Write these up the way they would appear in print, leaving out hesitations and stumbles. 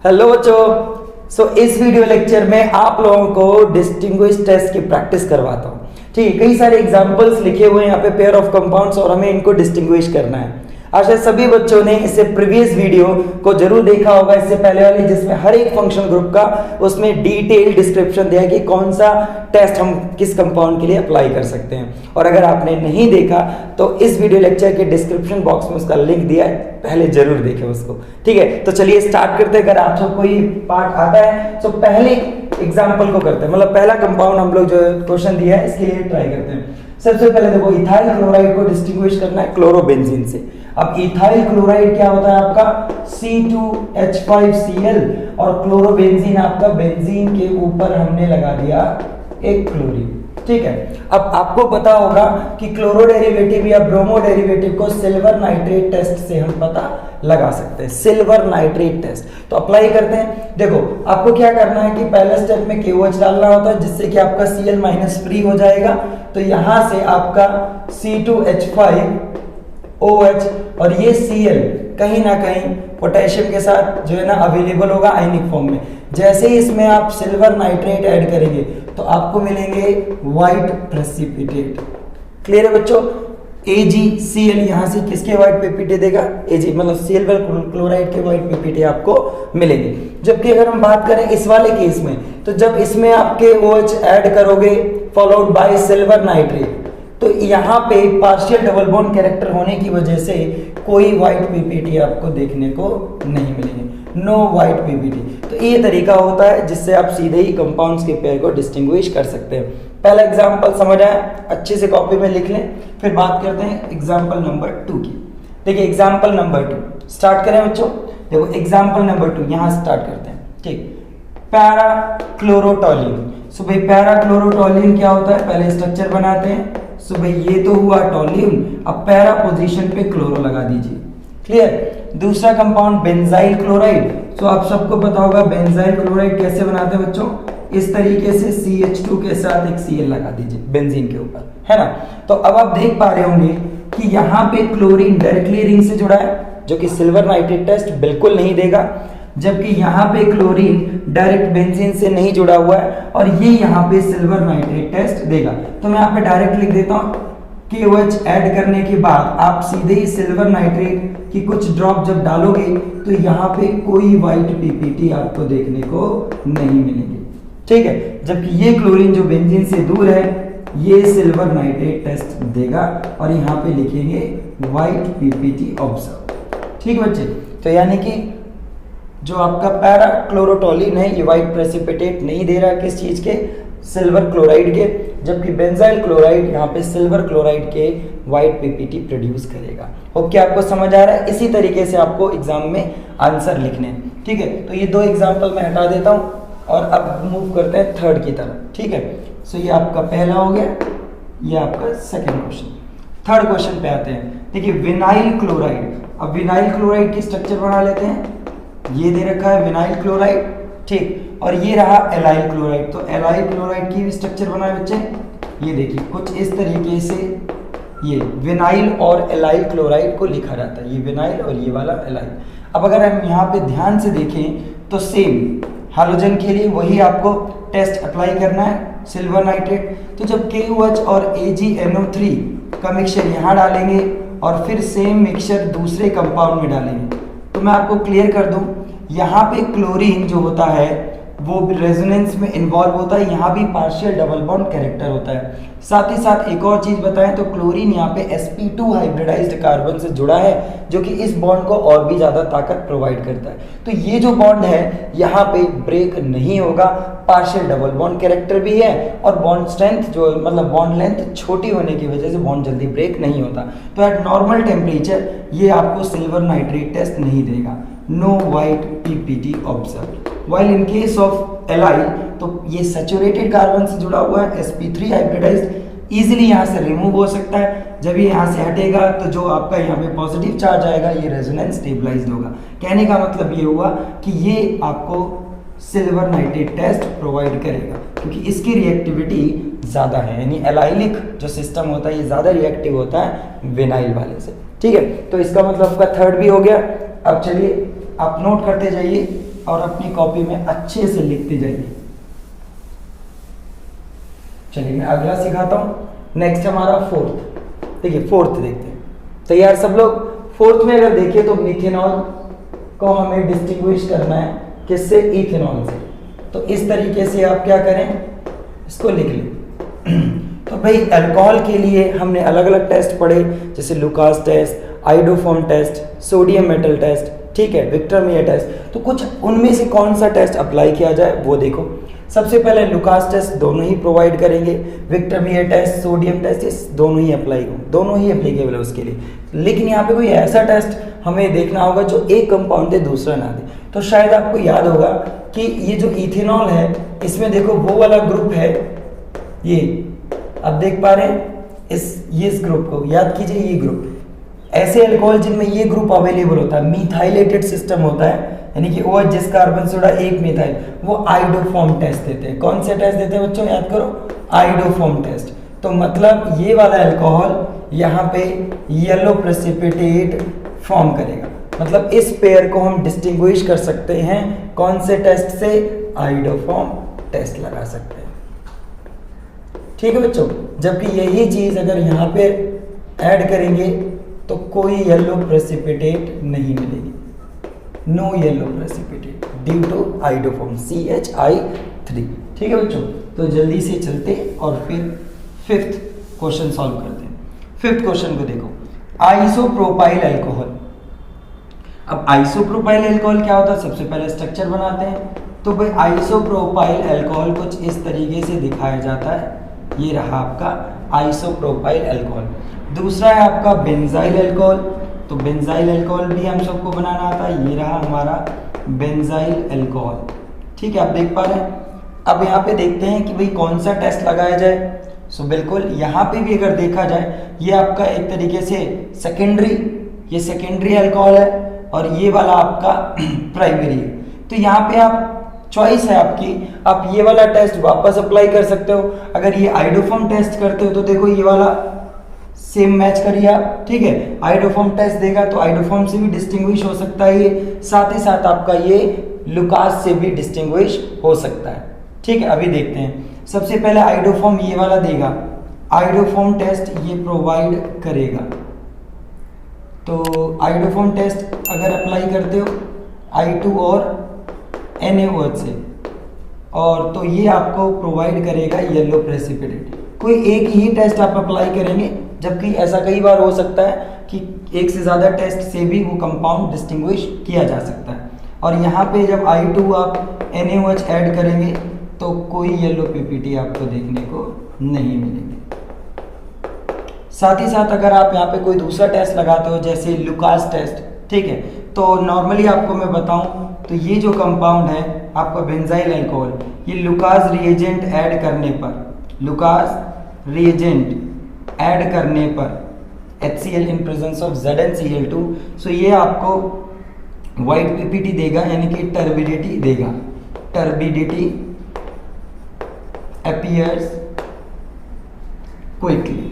Hello बच्चों। इस video lecture में आप लोगों को डिस्टिंग्विश टेस्ट की प्रैक्टिस करवाता हूँ। ठीक है, कई सारे एग्जांपल्स लिखे हुए हैं यहाँ पे पेयर ऑफ कंपाउंड्स और हमें इनको डिस्टिंग्विश करना है। आशा सभी बच्चों ने इससे प्रीवियस वीडियो को जरूर देखा होगा, इससे पहले वाली जिसमें हर एक फंक्शन ग्रुप का उसमें डिटेल डिस्क्रिप्शन दिया है कि कौन सा टेस्ट हम किस कंपाउंड के लिए अप्लाई कर सकते हैं। और अगर आपने नहीं देखा तो इस वीडियो लेक्चर के डिस्क्रिप्शन बॉक्स में उसका लिंक दिया है, पहले जरूर देखें उसको। ठीक है, तो चलिए स्टार्ट करते हैं। अगर आप सब कोई पार्ट आता है तो पहले एग्जाम्पल को करते हैं, मतलब पहला कंपाउंड हम लोग जो क्वेश्चन दिया है इसके लिए ट्राई करते हैं। सबसे पहले देखो, इथाइल क्लोराइड को डिस्टिंग्विश करना है क्लोरोबेंजीन से। अब इथाइल क्लोराइड क्या होता है आपका C2H5Cl और क्लोरोबेंजीन आपका बेंजीन के ऊपर हमने लगा दिया एक क्लोरीन। ठीक है, अब आपको पता होगा कि क्लोरो डेरिवेटिव या ब्रोमो डेरिवेटिव को सिल्वर नाइट्रेट टेस्ट से हम पता लगा सकते हैं। सिल्वर नाइट्रेट टेस्ट तो अप्लाई करते हैं। देखो, आपको क्या करना है कि पहले स्टेप में KOH डालना होता है जिससे कि आपका Cl माइनस फ्री हो जाएगा। तो यहां से आपका C2H5OH और ये Cl कहीं ना कहीं पोटेशियम के साथ जो है ना अवेलेबल होगा आयनिक फॉर्म में। जैसे ही इसमें आप सिल्वर नाइट्रेट ऐड करेंगे तो आपको मिलेंगे व्हाइट प्रेसिपिटेट। क्लियर है बच्चों? AgCl यहां से किसके व्हाइट प्रेसिपिटेट देगा? Ag मतलब सिल्वर क्लोराइड के व्हाइट प्रेसिपिटेट आपको मिलेंगे। जबकि अगर हम बात करें इस वाले केस में, तो जब इसमें आपके OH ऐड करोगे फॉलोड बाय सिल्वर नाइट्रेट, तो यहाँ पे पार्शियल डबल बॉन्ड कैरेक्टर होने की वजह से कोई व्हाइट पीपीटी आपको देखने को नहीं मिलेंगे, नो व्हाइट पीपीटी। तो ये तरीका होता है जिससे आप सीधे ही कंपाउंड्स के पेयर को डिस्टिंग्विश कर सकते हैं। पहला एग्जांपल समझ आया? अच्छे से कॉपी में लिख लें, फिर बात करते हैं एग्जांपल नंबर 2 की। देखिए एग्जांपल नंबर 2 स्टार्ट करें बच्चों। देखो एग्जांपल नंबर 2 यहाँ स्टार्ट करते हैं। ठीक, पैरा क्लोरोटोलिन। सो भाई पैरा क्लोरोटोलिन क्या होता है, पहले स्ट्रक्चर बनाते हैं। सो भाई ये तो हुआ टोलिन, अब पैरा पोजीशन पे क्लोरो लगा दीजिए। क्लियर? दूसरा कंपाउंड बेंजाइल क्लोराइड। सो आप सबको पता होगा बेंजाइल क्लोराइड कैसे बनाते हैं बच्चों, इस तरीके से CH2 के साथ एक Cl लगा दीजिए बेंजीन के ऊपर, है ना। तो अब आप देख पा रहे होंगे कि यहाँ पे क्लोरीन डायरेक्टली रिंग से जुड़ा है जो कि सिल्वर नाइट्रेट टेस्ट बिल्कुल नहीं देगा, जबकि यहाँ पे क्लोरीन डायरेक्ट बेंजीन से नहीं जुड़ा हुआ है और ये यहाँ पे सिल्वर नाइट्रेट टेस्ट देगा। तो मैं यहाँ पे डायरेक्ट लिख देता हूँ KOH ऐड करने के बाद आप सीधे ही सिल्वर नाइट्रेट की कुछ ड्रॉप जब डालोगे तो यहाँ पे कोई व्हाइट पीपीटी आपको देखने को नहीं मिलेंगे। ठीक है, जबकि ये क्लोरीन जो बेंजीन से दूर है ये सिल्वर नाइट्रेट टेस्ट देगा और यहाँ पे लिखेंगे व्हाइट पीपीटी ऑब्जर्व। ठीक बच्चे, तो यानी कि जो आपका पैरा क्लोरोटोलिन है ये व्हाइट प्रेसिपिटेट नहीं दे रहा किस चीज के, सिल्वर क्लोराइड के, जबकि बेंजाइल क्लोराइड यहाँ पे सिल्वर क्लोराइड के व्हाइट पीपीटी प्रोड्यूस करेगा। ओके, आपको समझ आ रहा है? इसी तरीके से आपको एग्जाम में आंसर लिखने हैं। ठीक है, तो ये 2 एग्जाम्पल मैं हटा देता हूँ और अब मूव करते हैं थर्ड की तरफ। ठीक है, सो ये आपका पहला हो गया, ये आपका सेकेंड क्वेश्चन। थर्ड क्वेश्चन पे आते हैं। देखिए विनाइल क्लोराइड। अब विनाइल क्लोराइड की स्ट्रक्चर बना लेते हैं। ये दे रखा है विनाइल क्लोराइड, ठीक, और ये रहा एलाइल क्लोराइड। तो एलाइल क्लोराइड की भी स्ट्रक्चर बना है बच्चे, ये देखिए कुछ इस तरीके से ये विनाइल और एलाइल क्लोराइड को लिखा जाता है, ये विनाइल और ये वाला एलाइल। अब अगर हम यहाँ पे ध्यान से देखें तो सेम हाइड्रोजन के लिए वही आपको टेस्ट अप्लाई करना है, सिल्वर नाइट्रेट। तो जब KOH और AgNO3 का मिक्सचर यहाँ डालेंगे और फिर सेम मिक्सचर दूसरे कंपाउंड में डालेंगे, तो मैं आपको क्लियर कर दूं, यहाँ पे क्लोरीन जो होता है वो रेजोनेंस में इन्वॉल्व होता है, यहाँ भी पार्शियल डबल बॉन्ड कैरेक्टर होता है। साथ ही साथ एक और चीज बताएं तो क्लोरीन यहाँ पे sp2 हाइब्रिडाइज्ड कार्बन से जुड़ा है जो कि इस बॉन्ड को और भी ज्यादा ताकत प्रोवाइड करता है। तो ये जो बॉन्ड है यहाँ पे ब्रेक नहीं होगा, पार्शियल डबल बॉन्ड कैरेक्टर भी है और बॉन्ड स्ट्रेंथ जो मतलब बॉन्ड लेंथ छोटी होने की वजह से बॉन्ड जल्दी ब्रेक नहीं होता। तो एट नॉर्मल टेम्परेचर ये आपको सिल्वर नाइट्रेट टेस्ट नहीं देगा, no white ppt observe. While in case of allyl तो ये सैचुरेटेड कार्बन से जुड़ा हुआ है, sp3 हाइब्रिडाइज्ड, इजीली यहाँ से रिमूव हो सकता है। जब ये यहाँ से हटेगा तो जो आपका यहाँ पे पॉजिटिव चार्ज आएगा ये रेजोनेंस स्टेबलाइज्ड होगा। कहने का मतलब ये हुआ कि ये आपको सिल्वर नाइट्रेट टेस्ट प्रोवाइड करेगा क्योंकि इसकी रिएक्टिविटी ज़्यादा है, यानी एलाइलिक जो सिस्टम होता है ये ज़्यादा रिएक्टिव होता है विनाइल वाले से। ठीक है, तो इसका मतलब आपका थर्ड भी हो गया। अब चलिए आप नोट करते जाइए और अपनी कॉपी में अच्छे से लिखते जाइए। चलिए मैं अगला सिखाता हूँ। नेक्स्ट हमारा फोर्थ। देखिए फोर्थ देखते हैं। तैयार सब लोग? फोर्थ में अगर देखिए तो मिथेनॉल को हमें डिस्टिंग्विश करना है किससे? इथेनॉल से। तो इस तरीके से आप क्या करें, इसको लिख लें। तो भाई अल्कोहल के लिए हमने अलग अलग टेस्ट पढ़े, जैसे Lucas test, iodoform test, sodium metal test, ठीक है, विक्टर मेयर टेस्ट। तो कुछ उनमें से कौन सा टेस्ट अप्लाई किया जाए वो देखो। सबसे पहले लुकास टेस्ट दोनों ही प्रोवाइड करेंगे, Victor Meyer test, sodium test, इस दोनों ही दोनों ही एप्लीकेबल है उसके लिए। लेकिन यहाँ पे कोई ऐसा टेस्ट हमें देखना होगा जो एक कंपाउंड दे दूसरा ना दे। तो शायद आपको याद होगा कि ये जो इथेनॉल है इसमें देखो वो वाला ग्रुप है, ये आप देख पा रहे हैं इस ग्रुप को, याद कीजिए ये ग्रुप। ऐसे अल्कोहल जिनमें ये ग्रुप अवेलेबल होता है, मिथाइलेटेड सिस्टम होता है, यानी कि OH जिस कार्बन सोडा एक मिथाइल, वो आइडोफॉर्म टेस्ट देते हैं। कौन से टेस्ट देते हैं बच्चों, याद करो, आइडोफॉर्म टेस्ट। तो मतलब ये वाला अल्कोहल यहाँ पे येलो प्रेसिपिटेट फॉर्म करेगा। मतलब इस पेयर को हम डिस्टिंग्विश कर सकते हैं कौन से टेस्ट से? आइडोफॉर्म टेस्ट लगा सकते हैं। ठीक है बच्चों, जबकि यही चीज अगर यहाँ पे ऐड करेंगे तो कोई येलो प्रेसिपिटेट नहीं मिलेगी, no yellow precipitate due to iodoform CHI3। ठीक है बच्चों, तो जल्दी से चलते और फिर फिफ्थ क्वेश्चन सॉल्व करते हैं। फिफ्थ क्वेश्चन को देखो, आइसोप्रोपाइल अल्कोहल। अब आइसोप्रोपाइल अल्कोहल क्या होता है, सबसे पहले स्ट्रक्चर बनाते हैं। तो भाई आइसोप्रोपाइल अल्कोहल कुछ इस तरीके से दिखाया जाता है, ये रहा आपका आइसोप्रोपाइल अल्कोहल। दूसरा है आपका बेंजाइल अल्कोहल। तो बेंजाइल अल्कोहल भी हम सबको बनाना आता है, ये रहा हमारा बेंजाइल अल्कोहल। ठीक है, आप देख पा रहे हैं। अब यहाँ पे देखते हैं कि भाई कौन सा टेस्ट लगाया जाए। सो बिल्कुल यहाँ पे भी अगर देखा जाए, ये आपका एक तरीके से ये सेकेंडरी अल्कोहल है और ये वाला आपका प्राइमरी है। तो यहाँ पे आप चॉइस है आपकी, आप ये वाला टेस्ट वापस अप्लाई कर सकते हो। अगर ये आइडोफॉर्म टेस्ट करते हो तो देखो ये वाला सेम मैच करिए आप, ठीक है। आइडोफॉर्म टेस्ट देगा तो आइडोफॉर्म से भी डिस्टिंग्विश हो सकता है ये, साथ ही साथ आपका ये लुकास से भी डिस्टिंग्विश हो सकता है। ठीक है, अभी देखते हैं। सबसे पहले आइडोफॉर्म ये वाला देगा, आइडोफॉर्म टेस्ट ये प्रोवाइड करेगा। तो आइडोफॉर्म टेस्ट अगर अप्लाई करते हो I2 और NaOH से, और तो ये आपको प्रोवाइड करेगा येलो प्रेसिपिटेट। कोई एक ही टेस्ट आप अप्लाई करेंगे, जबकि ऐसा कई बार हो सकता है कि एक से ज़्यादा टेस्ट से भी वो कंपाउंड डिस्टिंग्विश किया जा सकता है। और यहाँ पे जब I2 आप NaOH ऐड करेंगे तो कोई येलो पीपीटी आपको देखने को नहीं मिलेगी। साथ ही साथ अगर आप यहाँ पे कोई दूसरा टेस्ट लगाते हो जैसे लुकास टेस्ट, ठीक है, तो नॉर्मली आपको मैं बताऊं तो ये जो कंपाउंड है आपका बेंजाइल अल्कोहल, ये लुकास रिएजेंट ऐड करने पर HCl in presence of ZnCl2, सो ये आपको वाइट पीपीटी देगा, यानी कि टर्बिडिटी देगा। Turbidity appears quickly.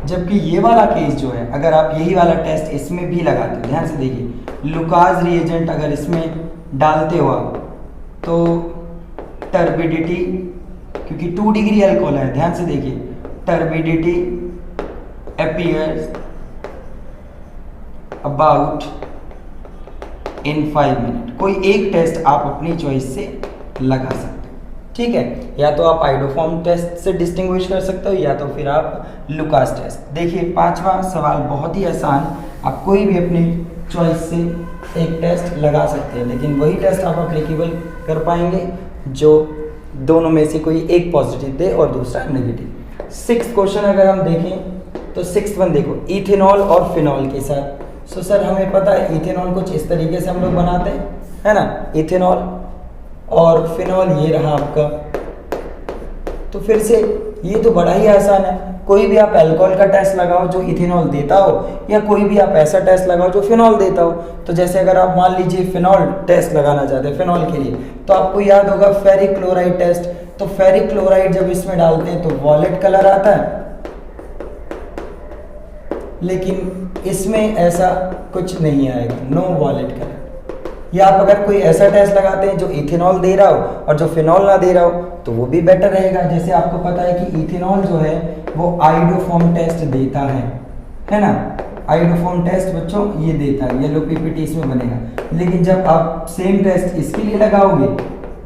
जबकि ये वाला केस जो है, अगर आप यही वाला टेस्ट इसमें भी लगाते हो, ध्यान से देखिए, लुकास रिएजेंट अगर इसमें डालते हो आप तो टर्बिडिटी, क्योंकि 2 डिग्री अल्कोहल है, ध्यान से देखिए, turbidity appears about in 5 minute. कोई एक टेस्ट आप अपनी चॉइस से लगा सकते हो, ठीक है। या तो आप आइडोफॉर्म टेस्ट से डिस्टिंग्विश कर सकते हो, या तो फिर आप लुकास टेस्ट। देखिए पांचवा सवाल बहुत ही आसान, आप कोई भी अपनी चॉइस से एक टेस्ट लगा सकते हैं, लेकिन वही टेस्ट आप अप्लीकेबल कर पाएंगे जो दोनों में से कोई एक पॉजिटिव दे और दूसरा नेगेटिव। 6th क्वेश्चन अगर हम देखें तो 6th वन देखो, इथेनॉल और फिनॉल के साथ। सो सर हमें पता है इथेनॉल कुछ इस तरीके से हम लोग बनाते हैं, है ना, इथेनॉल और फिनॉल ये रहा आपका। तो फिर से ये तो बड़ा ही आसान है, कोई भी आप अल्कोहल का टेस्ट लगाओ जो इथेनॉल देता हो, या कोई भी आप ऐसा टेस्ट लगाओ जो फिनॉल देता हो। तो जैसे अगर आप मान लीजिए फिनॉल टेस्ट लगाना चाहते हैं फिनॉल के लिए, तो आपको याद होगा फेरिक क्लोराइड टेस्ट। तो फेरिक क्लोराइड जब इसमें डालते हैं तो वॉलेट कलर आता है, लेकिन इसमें ऐसा कुछ नहीं आएगा, नो वॉलेट कलर। या आप अगर कोई ऐसा टेस्ट लगाते हैं जो इथेनॉल दे रहा हो और जो फिनॉल ना दे रहा हो तो वो भी बेटर रहेगा। जैसे आपको पता है कि इथेनॉल जो है वो आइडोफॉर्म टेस्ट देता है ना, आइडोफॉर्म टेस्ट बच्चों ये देता है, येलो पीपीटी इसमें बनेगा। लेकिन जब आप सेम टेस्ट इसके लिए लगाओगे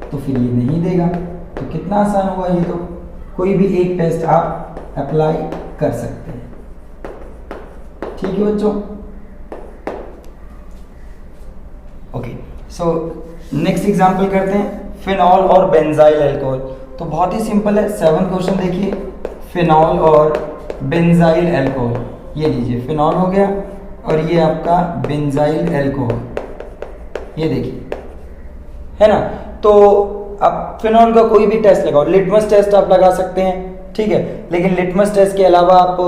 तो फिर ये नहीं देगा। तो कितना आसान हुआ ये, तो कोई भी एक टेस्ट आप अप्लाई कर सकते हैं। ठीक है बच्चों, ओके। सो नेक्स्ट एग्जांपल करते हैं, फिनॉल और बेंजाइल अल्कोहल। तो बहुत ही सिंपल है, 7 क्वेश्चन देखिए, फिनॉल और बेंजाइल अल्कोहल। ये लीजिए फिनॉल हो गया और ये आपका बेंजाइल अल्कोहल, ये देखिए, है ना। तो आप फिनॉल का कोई भी टेस्ट लगाओ, लिटमस टेस्ट आप लगा सकते हैं, ठीक है। लेकिन लिटमस टेस्ट के अलावा आप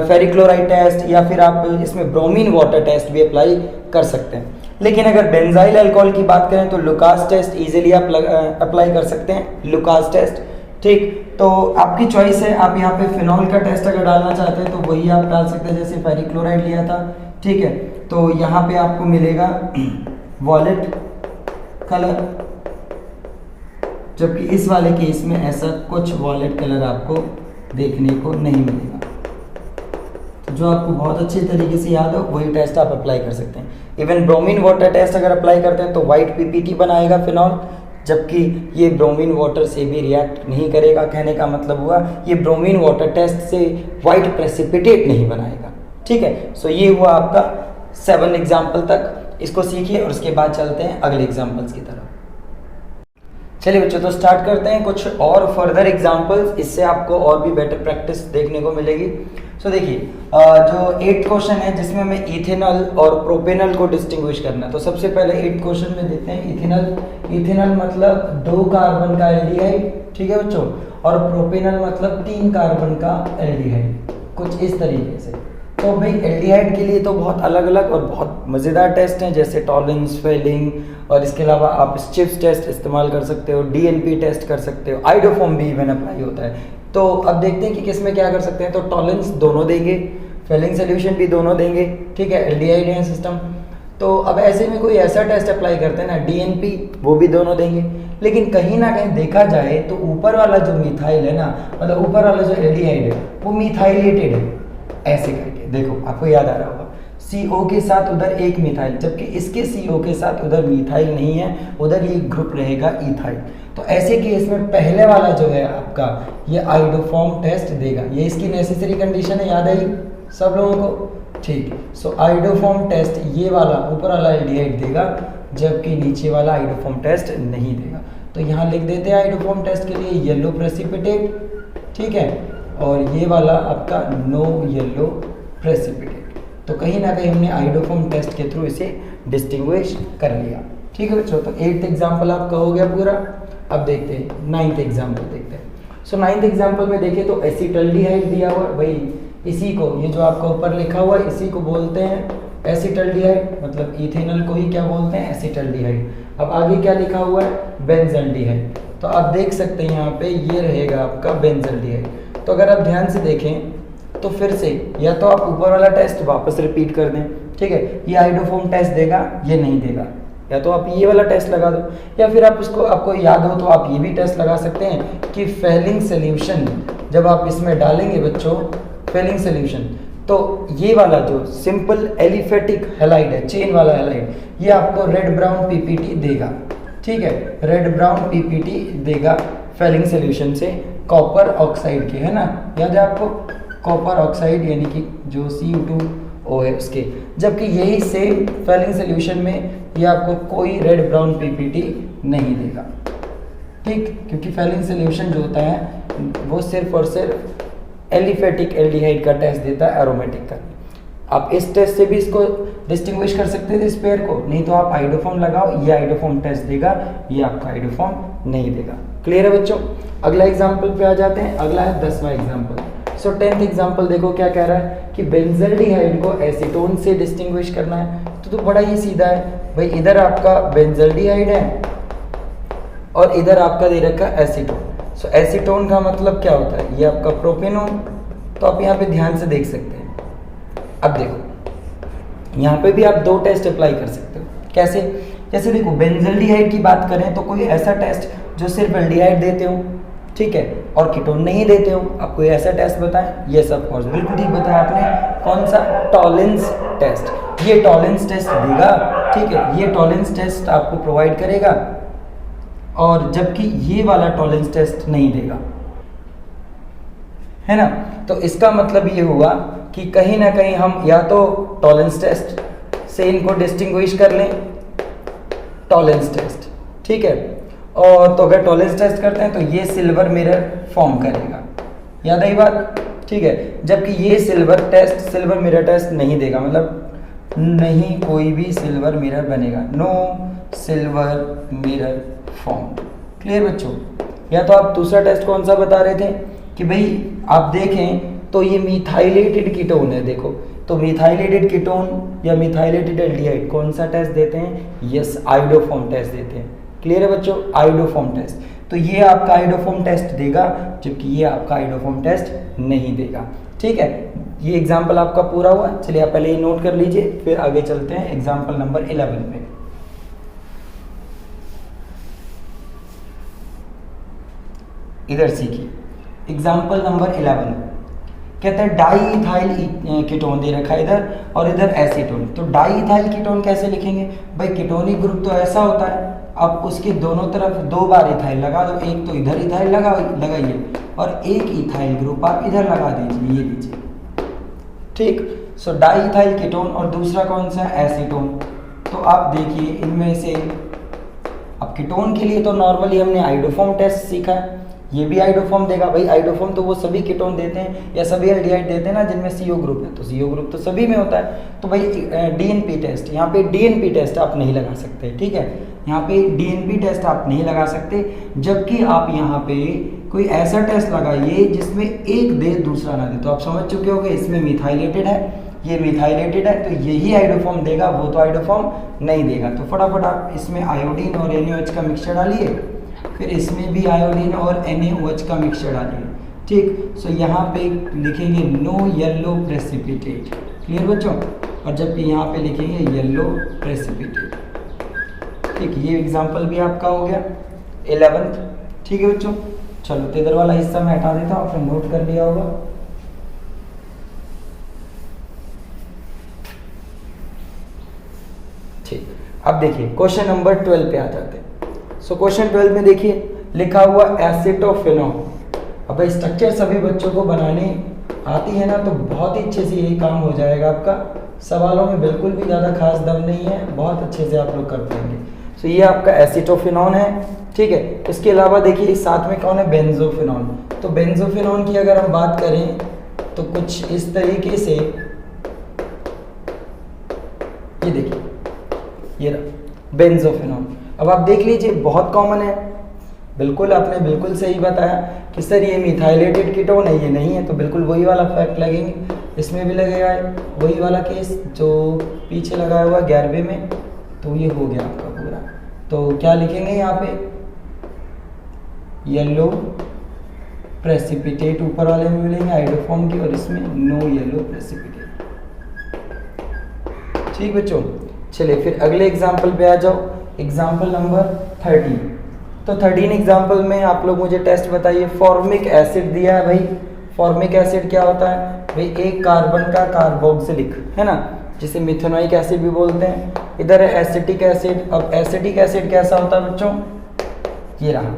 फेरिक्लोराइड टेस्ट या फिर आप इसमें ब्रोमीन वाटर टेस्ट भी अप्लाई कर सकते हैं। लेकिन अगर बेंजाइल अल्कोहल की बात करें तो लुकास टेस्ट इजीली आप अप्लाई कर सकते हैं, लुकास टेस्ट, ठीक। तो आपकी चॉइस है, आप यहाँ पे फिनॉल का टेस्ट अगर डालना चाहते हैं तो वही आप डाल सकते हैं जैसे फेरिक्लोराइड लिया था, ठीक है। तो यहाँ पे आपको मिलेगा वॉलेट कलर, जबकि इस वाले केस में ऐसा कुछ वॉलेट कलर आपको देखने को नहीं मिलेगा। तो जो आपको बहुत अच्छे तरीके से याद हो वही टेस्ट आप अप्लाई कर सकते हैं। इवन ब्रोमीन वाटर टेस्ट अगर अप्लाई करते हैं तो वाइट पीपीटी बनाएगा फिनॉल, जबकि ये ब्रोमीन वाटर से भी रिएक्ट नहीं करेगा। कहने का मतलब हुआ ये ब्रोमीन वाटर टेस्ट से वाइट प्रेसिपिटेट नहीं बनाएगा, ठीक है। सो ये हुआ आपका 7 एग्जाम्पल तक, इसको सीखिए और उसके बाद चलते हैं अगले एग्जाम्पल्स की तरफ। चलिए बच्चों, तो स्टार्ट करते हैं कुछ और फर्दर एग्जाम्पल्स, इससे आपको और भी बेटर प्रैक्टिस देखने को मिलेगी। सो देखिए, जो 8th क्वेश्चन है जिसमें हमें इथेनॉल और प्रोपेनॉल को डिस्टिंग्विश करना है। तो सबसे पहले 8th क्वेश्चन में देते हैं इथेनॉल। इथेनॉल मतलब 2 कार्बन का एल्डिहाइड, ठीक है बच्चों, और प्रोपेनॉल मतलब 3 कार्बन का एल्डिहाइड, कुछ इस तरीके से। तो भाई एल्डिहाइड के लिए तो बहुत अलग अलग और बहुत मज़ेदार टेस्ट हैं, जैसे टॉलरेंस, फेलिंग, और इसके अलावा आप स्टिफ्स टेस्ट इस्तेमाल कर सकते हो, डीएनपी टेस्ट कर सकते हो, आइडोफॉर्म भी इवन अप्लाई होता है। तो अब देखते हैं कि किस में क्या कर सकते हैं। तो टॉलरेंस दोनों देंगे, फेलिंग सोल्यूशन भी दोनों देंगे, ठीक है, एल्डिहाइड है सिस्टम। तो अब ऐसे में कोई ऐसा टेस्ट अप्लाई करते हैं ना, डीएनपी, वो भी दोनों देंगे। लेकिन कहीं ना कहीं देखा जाए तो ऊपर वाला जो मिथाइल है ना, मतलब ऊपर वाला जो एल्डिहाइड है वो मिथाइलेटेड है, ऐसे करके देखो, आपको याद आ रहा होगा, CO के साथ उधर एक मिथाइल, जबकि इसके CO के साथ उधर मिथाइल नहीं है, उधर ये ग्रुप रहेगा इथाइल। तो ऐसे केस में पहले वाला जो है आपका ये आइडोफॉर्म टेस्ट देगा। ये इसकी नेसेसरी कंडीशन है, याद आई सब लोगों को, ठीक। सो आइडोफॉर्म टेस्ट ये वाला ऊपर वाला एल्डिहाइड देगा, जबकि नीचे वाला आइडोफॉर्म टेस्ट नहीं देगा। तो यहाँ लिख देते हैं आइडोफॉर्म टेस्ट के लिए येलो प्रेसिपिटेट, ठीक है, और ये वाला आपका नो येलो प्रेसिपिटेट। तो कहीं ना कहीं हमने आइडोफॉर्म टेस्ट के थ्रू इसे डिस्टिंग्विश कर लिया, ठीक है बच्चों। तो 8th एग्जाम्पल आपका हो गया पूरा। अब देखते हैं 9th एग्जाम्पल देखते हैं। सो 9th एग्जाम्पल में देखें तो एसिटल्डिहाइड दिया हुआ है, भाई इसी को, ये जो आपका ऊपर लिखा हुआ है इसी को बोलते हैं एसिटल्डिहाइड, मतलब इथेनॉल को ही क्या बोलते हैं, एसिटल्डिहाइड। अब आगे क्या लिखा हुआ है, बेंजल्डिहाइड। तो आप देख सकते हैं यहाँ पे ये रहेगा आपका बेंजल्डिहाइड। तो अगर आप ध्यान से देखें तो फिर से या तो आप ऊपर वाला टेस्ट वापस रिपीट कर दें, ठीक है, ये आइडोफॉर्म टेस्ट देगा, ये नहीं देगा, या तो आप ये वाला टेस्ट लगा दो, या फिर आप उसको, आपको याद हो तो आप ये भी टेस्ट लगा सकते हैं कि फेलिंग सोल्यूशन जब आप इसमें डालेंगे बच्चों, फेलिंग सोल्यूशन, तो ये वाला जो सिंपल एलिफेटिक हैलाइड है, चेन वाला हैलाइड, ये आपको रेड ब्राउन पीपीटी देगा, ठीक है, रेड ब्राउन पीपीटी देगा फेलिंग सोल्यूशन से कॉपर ऑक्साइड के, है ना, याद है आपको, कॉपर ऑक्साइड यानी कि जो Cu2O है उसके। जबकि यही सेम फेलिंग सोल्यूशन में ये आपको कोई रेड ब्राउन पीपीटी नहीं देगा, ठीक, क्योंकि फेलिंग सोल्यूशन जो होता है वो सिर्फ और सिर्फ एलिफेटिक एल्डिहाइड का टेस्ट देता है, एरोमेटिक का। आप इस टेस्ट से भी इसको डिस्टिंग्विश कर सकते थे इस पेयर को, नहीं तो आप आइडोफॉर्म लगाओ, ये आइडोफॉर्म टेस्ट देगा, ये आपका आइडोफॉर्म नहीं देगा। क्लियर है बच्चों। अगला एग्जाम्पल पे आ जाते हैं, अगला है 10वां एग्जाम्पल। सो 10th एग्जाम्पल देखो क्या कह रहा है कि बेंजल्डिहाइड को एसीटोन से डिस्टिंग्विश करना है। तो बड़ा ही सीधा है भाई, इधर आपका बेंजल्डिहाइड है और इधर आपका दे रखा है एसीटोन। सो एसीटोन का मतलब क्या होता है, ये आपका प्रोपेनोन। तो आप यहाँ पे ध्यान से देख सकते हैं। अब देखो यहाँ पे भी आप 2 टेस्ट अप्लाई कर सकते हो। कैसे, जैसे देखो बेंजल्डिहाइड की बात करें तो कोई ऐसा टेस्ट जो सिर्फ एल्डिहाइड देते हो, ठीक है, और कीटोन नहीं देते हो, आप कोई ऐसा टेस्ट बताएं। यस ऑफ कोर्स, बिल्कुल ठीक बताया आपने। कौन सा? Tollens test. ये टॉलेंस टेस्ट देगा, ठीक है, ये टॉलेंस टेस्ट आपको प्रोवाइड करेगा, और जबकि ये वाला टॉलेंस टेस्ट नहीं देगा, है ना। तो इसका मतलब ये हुआ कि कहीं ना कहीं हम या तो टॉलेंस टेस्ट से इनको डिस्टिंग्विश कर लें, टॉलेंस टेस्ट, ठीक है, और तो अगर टॉलेंस टेस्ट करते हैं तो ये सिल्वर मिरर फॉर्म करेगा, याद आई बात, ठीक है, जबकि ये सिल्वर मिरर टेस्ट नहीं देगा, मतलब नहीं कोई भी सिल्वर मिरर बनेगा, no silver mirror form. Clear बच्चों? या तो आप दूसरा टेस्ट कौन सा बता रहे थे कि भाई आप देखें तो ये मिथाइलेटेड कीटोन है, देखो तो मिथाइलेटेड कीटोन या मिथाइलेटेड एल्डिहाइड कौन सा टेस्ट देते हैं? यस, आइडोफॉर्म टेस्ट देते हैं। क्लियर है बच्चों? आइडोफॉर्म टेस्ट, तो ये आपका आइडोफॉर्म टेस्ट देगा, जबकि ये आपका आइडोफॉर्म टेस्ट नहीं देगा, ठीक है। ये एग्जाम्पल आपका पूरा हुआ। चलिए आप पहले ये नोट कर लीजिए, फिर आगे चलते हैं एग्जाम्पल नंबर 11 पे। इधर सीखिए एग्जाम्पल नंबर 11, कहते हैं डाईइथाइल कीटोन दे रखा है इधर और इधर एसीटोन। तो डाईइथाइल कीटोन कैसे लिखेंगे भाई? कीटोनिक ग्रुप तो ऐसा होता है, आप उसके दोनों तरफ 2 बार इथाइल लगा दो, एक तो इधर इथाइल लगाइए और एक इथाइल ग्रुप आप इधर लगा दीजिए, ये लीजिए, ठीक। सो डाईइथाइल कीटोन और दूसरा कौन सा? एसीटोन। तो आप देखिए इनमें से अब कीटोन के लिए तो नॉर्मली हमने आइडोफॉर्म टेस्ट सीखा है, ये भी आइडोफॉर्म देगा भाई। आइडोफॉर्म तो वो सभी कीटोन देते हैं या सभी एल्डिहाइड देते हैं ना जिनमें CO ग्रुप है, तो CO ग्रुप तो सभी में होता है। तो भाई DNP टेस्ट, यहाँ पे DNP टेस्ट आप नहीं लगा सकते, ठीक है, यहाँ पे DNP टेस्ट आप नहीं लगा सकते, जबकि आप यहाँ पे कोई ऐसा टेस्ट लगाइए जिसमें एक दे दूसरा ना दे। तो आप समझ चुके होंगे इसमें मिथाइलेटेड है, ये मिथाइलेटेड है, तो यही आइडोफॉर्म देगा, वो तो आइडोफॉर्म नहीं देगा। तो फटाफट आप इसमें आयोडीन और NaOH का मिक्सचर डालिए, फिर इसमें भी आयोडीन और NaOH का मिक्सचर डालिए, ठीक। सो यहाँ पे लिखेंगे नो येलो प्रेसिपिटेट। क्लियर बच्चों? और जबकि यहाँ पे लिखेंगे येलो प्रेसिपिटेट, ठीक। ये एग्जाम्पल भी आपका हो गया 11th, ठीक है बच्चों। चलो तो इधर वाला हिस्सा मैं हटा देता हूँ, आपने नोट कर लिया होगा। ठीक, अब देखिए क्वेश्चन नंबर 12 पे आ जाते हैं। सो क्वेश्चन 12 में देखिए लिखा हुआ एसिटोफेनॉल। अब स्ट्रक्चर सभी बच्चों को बनाने आती है ना, तो बहुत ही अच्छे से ये काम हो जाएगा आपका। सवालों में बिल्कुल भी ज़्यादा खास दम नहीं है, बहुत अच्छे से आप लोग कर पाएंगे। सो ये आपका एसिटोफेनॉल है, ठीक है। इसके अलावा देखिए साथ में कौन है? बेंजोफेनॉल। तो बेंजोफेनॉल की अगर हम बात करें तो कुछ इस तरीके से, ये देखिए ये रहा बेंजोफेनॉल। अब आप देख लीजिए बहुत कॉमन है, बिल्कुल आपने बिल्कुल सही बताया कि सर ये मिथाइलेटेड कीटोन है, ये नहीं है, तो बिल्कुल वही वाला फैक्ट लगेंगे, इसमें भी लगेगा वही वाला केस जो पीछे लगाया हुआ 11वें में। तो ये हो गया आपका पूरा। तो क्या लिखेंगे यहाँ पे? येलो प्रेसिपिटेट ऊपर वाले में मिलेंगे आइडोफॉर्म की, और इसमें नो येलो प्रेसिपिटेट, ठीक बच्चों। चलिए फिर अगले एग्जाम्पल पे आ जाओ, एग्जाम्पल नंबर 13। तो 13 एग्जाम्पल में आप लोग मुझे टेस्ट बताइए। फॉर्मिक एसिड दिया है भाई। फॉर्मिक एसिड क्या होता है भाई? एक कार्बन का कार्बोक्सिलिक, है ना, जिसे मिथेनोइक एसिड भी बोलते हैं। इधर है एसिटिक एसिड। अब एसिटिक एसिड कैसा होता है बच्चों? ये रहा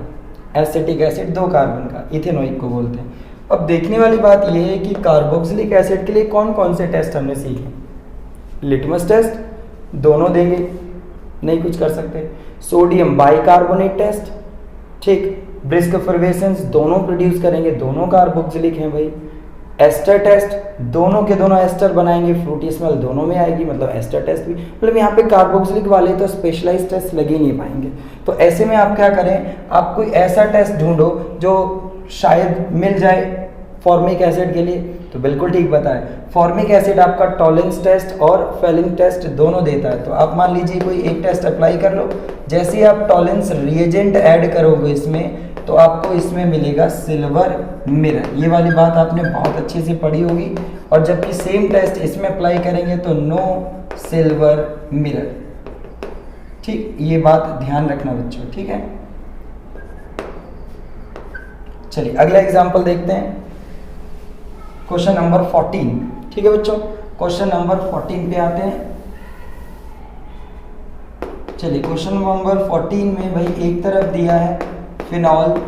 एसिटिक एसिड, 2 कार्बन का, इथेनोइक को बोलते हैं। अब देखने वाली बात यह है कि कार्बोक्सिलिक एसिड के लिए कौन कौन से टेस्ट हमने सीखे? लिटमस टेस्ट दोनों देंगे, नहीं कुछ कर सकते। सोडियम बाइकार्बोनेट टेस्ट, ठीक। ब्रिस्क एफर्वेसेंस दोनों प्रोड्यूस करेंगे, दोनों कार्बोक्सिलिक हैं भाई। एस्टर टेस्ट दोनों के दोनों एस्टर बनाएंगे, फ्रूटी स्मेल दोनों में आएगी, मतलब एस्टर टेस्ट भी, मतलब यहाँ पे कार्बोक्सिलिक वाले तो स्पेशलाइज्ड टेस्ट लग ही नहीं पाएंगे। तो ऐसे में आप क्या करें, आप कोई ऐसा टेस्ट ढूंढो जो शायद मिल जाए फॉर्मिक एसिड के लिए। तो बिल्कुल ठीक बताएं, फॉर्मिक एसिड आपका टॉलेंस टेस्ट और फेलिंग टेस्ट दोनों देता है। तो आप मान लीजिए कोई एक टेस्ट अप्लाई कर लो, जैसे ही आप टॉलेंस रिएजेंट ऐड करोगे इसमें, तो आपको इसमें मिलेगा सिल्वर मिरर। ये वाली बात आपने बहुत अच्छे से पढ़ी होगी। और जबकि सेम टेस्ट इसमें अप्लाई करेंगे तो नो सिल्वर मिरर, ठीक, ये बात ध्यान रखना बच्चों, ठीक है। चलिए अगला एग्जाम्पल देखते हैं, क्वेश्चन नंबर 14, ठीक है बच्चों। क्वेश्चन नंबर 14 पे आते हैं। चलिए क्वेश्चन नंबर 14 में भाई एक तरफ दिया है फिनॉल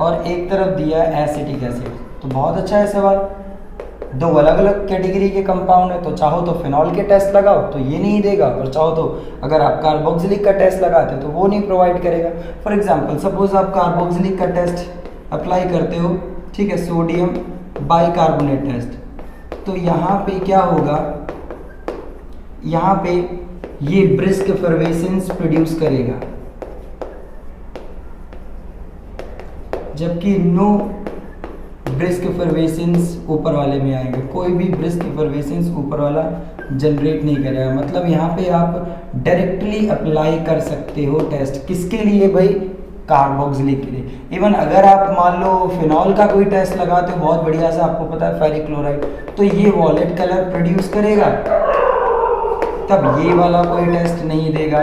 और एक तरफ दिया है एसिटिक एसिड। तो बहुत अच्छा है सवाल, दो अलग अलग कैटेगरी के कंपाउंड है, तो चाहो तो फिनॉल के टेस्ट लगाओ तो ये नहीं देगा, और चाहो तो अगर आप कार्बोक्सिलिक का टेस्ट लगाते हो तो वो नहीं प्रोवाइड करेगा। फॉर एग्जांपल सपोज आप कार्बोक्सिलिक का टेस्ट अप्लाई करते हो, ठीक है, सोडियम बाइकार्बोनेट टेस्ट, तो यहाँ पे क्या होगा, यहाँ पे ये ब्रिस्क एफर्वेसेंस प्रोड्यूस करेगा, जबकि नो ब्रिस्क एफर्वेसेंस ऊपर वाले में आएंगे, कोई भी ब्रिस्क एफर्वेसेंस ऊपर वाला जनरेट नहीं करेगा। मतलब यहाँ पे आप डायरेक्टली अप्लाई कर सकते हो टेस्ट, किसके लिए भाई, कार्बोक्सिलिक के लिए। इवन अगर आप मान लो फिनॉल का कोई टेस्ट लगाते हो बहुत बढ़िया से, आपको पता है फेरिक क्लोराइड, तो ये वॉलेट कलर प्रोड्यूस करेगा, तब ये वाला कोई टेस्ट नहीं देगा,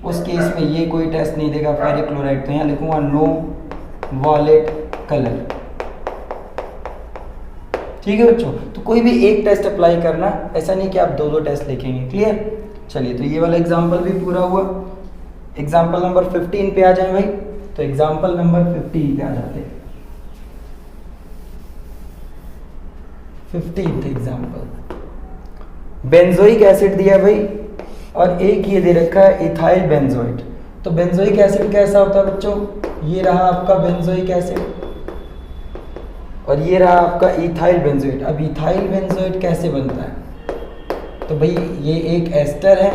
उस केस में ये कोई टेस्ट नहीं देगा फेरिक क्लोराइड। तो यहाँ लिखूंगा नो वॉलेट कलर, ठीक है बच्चों। तो कोई भी एक टेस्ट अप्लाई करना, ऐसा नहीं कि आप दो दो टेस्ट लिखेंगे, क्लियर। चलिए तो ये वाला एग्जांपल भी पूरा हुआ। एग्जांपल नंबर 15 पे आ जाए भाई, तो एग्जांपल नंबर 15 पे आ जाते हैं। 15th एग्जांपल, बेंजोइक एसिड दिया भाई और एक ये दे रखा है इथाइल बेंजोइट। तो बेंजोइक एसिड कैसा होता है बच्चों, ये रहा आपका बेंजोइक एसिड और ये रहा आपका इथाइल बेंजोइट। अब इथाइल बेंजोइट कैसे बनता है, तो भाई ये एक एस्टर है,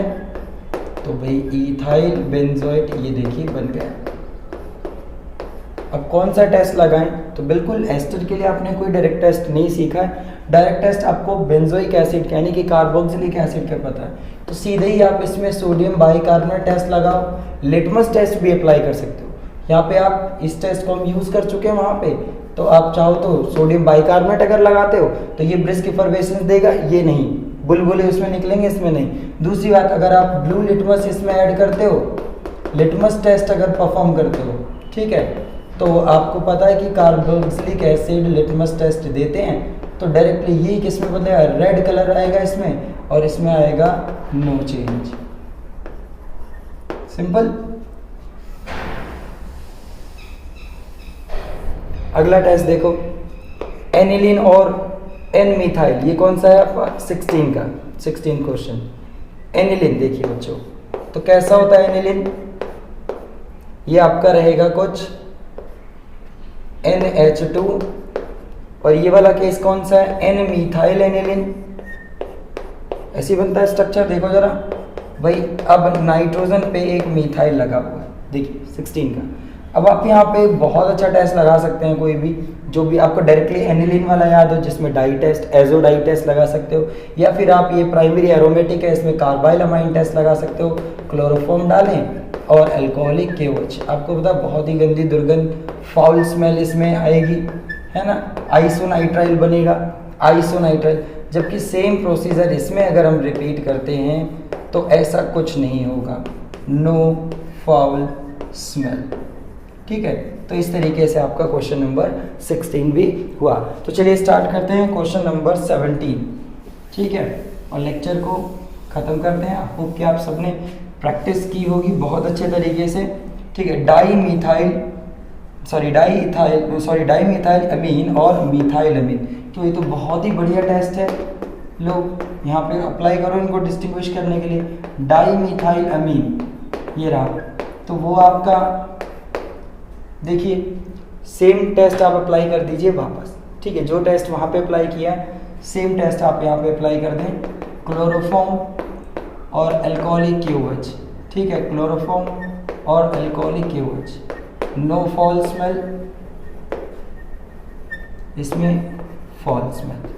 तो भाई इथाइल बेंजोइट ये देखिए बन गया। अब कौन सा टेस्ट लगाएं, तो बिल्कुल एस्टर के लिए आपने कोई डायरेक्ट टेस्ट नहीं सीखा है, डायरेक्ट टेस्ट आपको बेंजोइक एसिड यानी कि कार्बोक्सिलिक एसिड का पता है, तो सीधे ही आप इसमें सोडियम बाइकार्बोनेट टेस्ट लगाओ। लिटमस टेस्ट भी अप्लाई कर सकते हो, यहाँ पे आप इस टेस्ट को हम यूज़ कर चुके हैं वहाँ पे, तो आप चाहो तो सोडियम बाइकार्बोनेट अगर लगाते हो तो ये ब्रिस्क एफर्वेसेंस देगा, ये नहीं, बुलबुले उसमें निकलेंगे, इसमें नहीं। दूसरी बात, अगर आप ब्लू लिटमस इसमें ऐड करते हो, लिटमस टेस्ट अगर परफॉर्म करते हो, ठीक है, तो आपको पता है कि कार्बोक्सिलिक एसिड लिटमस टेस्ट देते हैं, तो डायरेक्टली ये किस में बदलेगा, रेड कलर आएगा इसमें, और इसमें आएगा नो चेंज, सिंपल। अगला टेस्ट देखो, एनिलीन और एन मिथाइल, ये कौन सा है आपका 16 का 16 क्वेश्चन। एनिलीन देखिए बच्चों, तो कैसा होता है एनिलीन, ये आपका रहेगा कुछ NH2, और ये वाला केस कौन सा है, एन मिथाइल एनिलीन, ऐसी बनता है स्ट्रक्चर। देखो जरा भाई, अब नाइट्रोजन पे एक मिथाइल लगा हुआ है, देखिए 16 का। अब आप यहाँ पे बहुत अच्छा टेस्ट लगा सकते हैं, कोई भी जो भी आपको डायरेक्टली एनिलीन वाला याद हो, जिसमें dye test, azo dye test लगा सकते हो, या फिर आप ये प्राइमरी एरोमेटिक है, इसमें कार्बाइलमाइन टेस्ट लगा सकते हो। क्लोरोफॉर्म डालें और अल्कोहलिक KOH, आपको पता बहुत ही गंदी दुर्गंध फाउल स्मेल इसमें आएगी, है ना, आइसोनाइट्राइल बनेगा, आइसोनाइट्राइल। जबकि सेम प्रोसीजर इसमें अगर हम रिपीट करते हैं तो ऐसा कुछ नहीं होगा, नो फाउल स्मेल, ठीक है। तो इस तरीके से आपका क्वेश्चन नंबर 16 भी हुआ। तो चलिए स्टार्ट करते हैं क्वेश्चन नंबर 17, ठीक है, और लेक्चर को ख़त्म करते हैं। आई होप कि आप सबने प्रैक्टिस की होगी बहुत अच्छे तरीके से, ठीक है। डाई मिथाइल अमीन और मिथाइल अमीन, तो ये तो बहुत ही बढ़िया टेस्ट है, लोग यहाँ पे अप्लाई करो इनको डिस्टिंग्विश करने के लिए। डाई मिथाइल अमीन ये रहा, तो वो आपका देखिए सेम टेस्ट आप अप्लाई कर दीजिए वापस, ठीक है, जो टेस्ट वहाँ पे अप्लाई किया सेम टेस्ट आप यहाँ पे अप्लाई कर दें। क्लोरोफॉर्म और अल्कोहलिक KOH, ठीक है, क्लोरोफॉर्म और alcoholic KOH, no foul smell, इसमें फॉल स्मेल।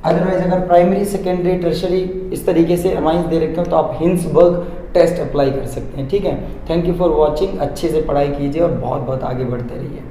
अदरवाइज अगर प्राइमरी सेकेंडरी टर्शरी इस तरीके से अमाइंस दे रखे हो तो आप हिंसबर्ग टेस्ट अप्लाई कर सकते हैं, ठीक है। थैंक यू फॉर वॉचिंग, अच्छे से पढ़ाई कीजिए और बहुत बहुत आगे बढ़ते रहिए।